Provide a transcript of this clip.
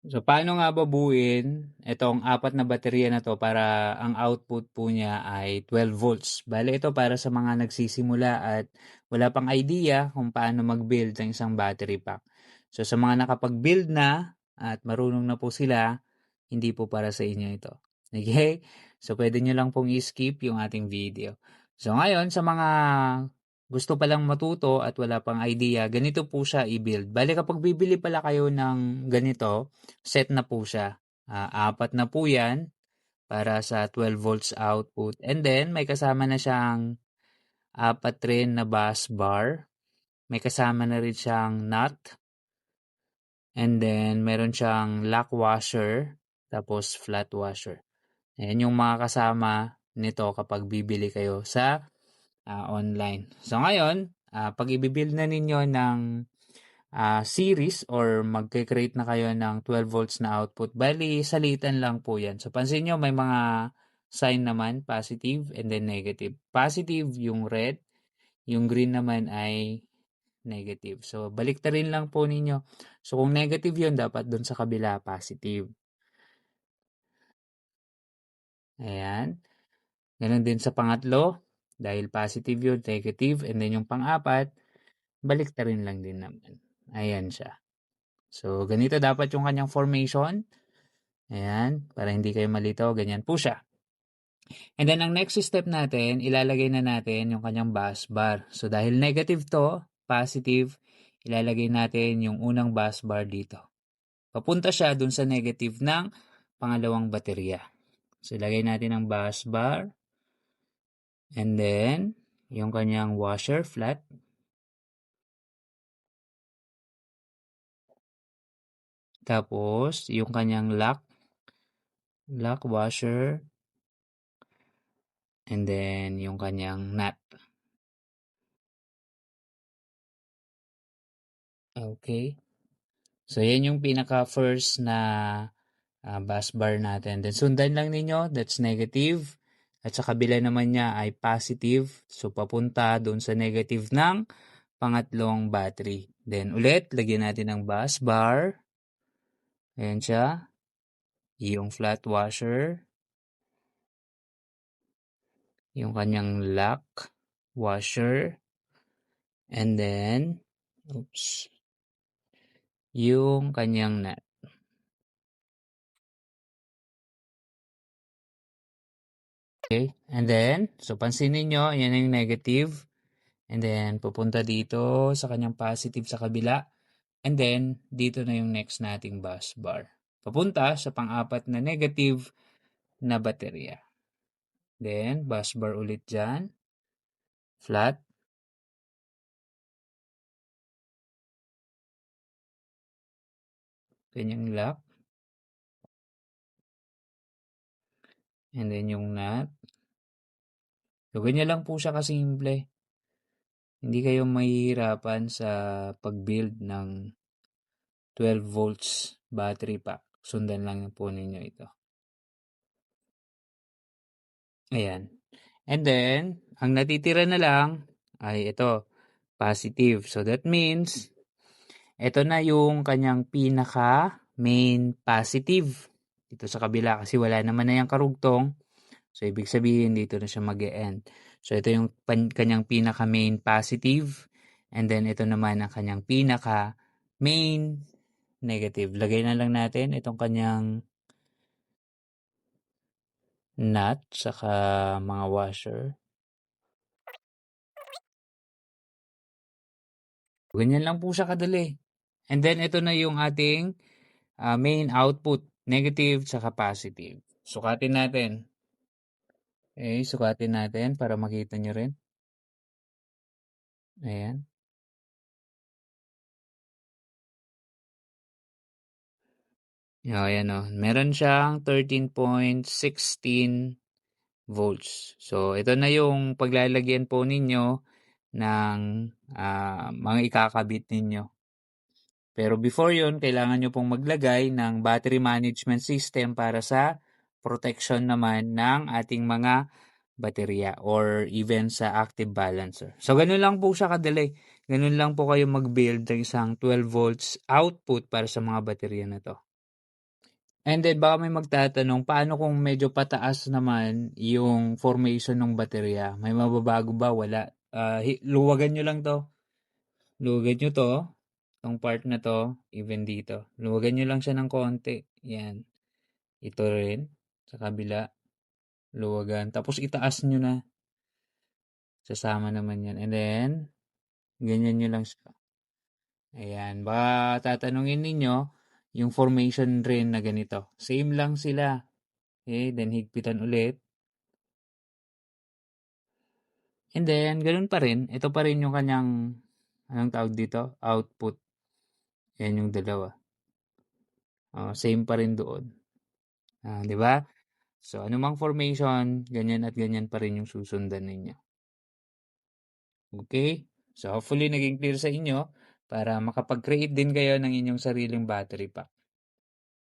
So, paano nga babuuin itong 4 na baterya na 'to para ang output po niya ay 12 volts. Bale ito para sa mga nagsisimula at wala pang idea kung paano mag-build ng isang battery pack. So, sa mga nakapag-build na at marunong na po sila, hindi po para sa inyo ito. Okay? So, pwede nyo lang pong i-skip yung ating video. So, ngayon sa mga gusto palang matuto at wala pang idea, ganito po siya i-build. Bale kapag bibili pala kayo ng ganito, set na po siya. 4 na po yan para sa 12 volts output. And then, may kasama na siyang 4 rin na bus bar. May kasama na rin siyang nut. And then, meron siyang lock washer. Tapos, flat washer. Ayan yung mga kasama nito kapag bibili kayo sa online. So, ngayon, pag i-build na ninyo ng series or magke-create na kayo ng 12 volts na output, bali salitan lang po yan. So pansin nyo may mga sign naman, positive and then negative. Positive yung red, yung green naman ay negative. So baliktarin lang po ninyo. So kung negative yun, dapat dun sa kabila positive. Ayan. Ganon din sa pangatlo, dahil positive yun, negative, and then yung pang-apat, baliktarin lang din naman. Ayan siya. So, ganito dapat yung kanyang formation. Ayan, para hindi kayo malito, ganyan po siya. And then, ang next step natin, ilalagay na natin yung kanyang bus bar. So, dahil negative to, positive, ilalagay natin yung unang bus bar dito. Papunta siya dun sa negative ng pangalawang baterya. So, ilagay natin ang bus bar. And then, yung kanyang washer flat. Tapos, yung kanyang lock washer. And then, yung kanyang nut. Okay. So, yan yung pinaka-first na bus bar natin. Then, sundan lang ninyo, that's negative. At sa kabila naman niya ay positive. So, papunta doon sa negative ng pangatlong battery. Then, ulit, lagyan natin ng bus bar. Ayan siya. Yung flat washer. Yung kanyang lock washer. And then, yung kanyang nut. Okay? And then, so pansinin nyo, yan yung negative. And then, pupunta dito sa kanyang positive sa kabila. And then, dito na yung next nating bus bar. Papunta sa pang-apat na negative na baterya. Then, bus bar ulit dyan. Flat. Kanyang lock. And then, yung nut. So, ganyan lang po siya kasimple. Hindi kayo mahihirapan sa pag-build ng 12 volts battery pack. Sundan lang po ninyo ito. Ayan. And then, ang natitira na lang ay ito, positive. So, that means, ito na yung kanyang pinaka main positive dito sa kabila kasi wala naman na yung karugtong. So, ibig sabihin, dito na siya mag-e-end. So, ito yung kanyang pinaka main positive. And then, ito naman ang kanyang pinaka main negative. Lagay na lang natin itong kanyang nut saka mga washer. Ganyan lang po siya kadali. And then, ito na yung ating main output, negative saka positive. Sukatin natin. Okay, sukatin natin para makita nyo rin. Ayan. Ayan o. Meron siyang 13.16 volts. So, ito na yung paglalagyan po ninyo ng mga ikakabit ninyo. Pero before yun, kailangan nyo pong maglagay ng battery management system para sa protection naman ng ating mga baterya or even sa active balancer. So, ganun lang po siya kadali. Ganun lang po kayo mag-build ng isang 12 volts output para sa mga baterya na to. And then baka may magtatanong, paano kung medyo pataas naman yung formation ng baterya? May mababago ba? Wala. Luwagan nyo lang 'to. Luwagan nyo 'to, 'tong part na 'to, even dito. Luwagan nyo lang siya ng konti, 'yan. Ito rin, sa kabila, luwagan. Tapos itaas nyo na, sasama naman 'yan. And then, ganyan nyo lang siya. Ayan, baka tatanungin ninyo, yung formation rin na ganito. Same lang sila. Okay, then higpitan ulit. And then, ganun pa rin. Ito pa rin yung kanyang, anong tawag dito? Output. Yan yung dalawa. Same pa rin doon. Di ba? So, anumang formation, ganyan at ganyan pa rin yung susundan ninyo. Okay? So, hopefully naging clear sa inyo para makapag-create din kayo ng inyong sariling battery pack.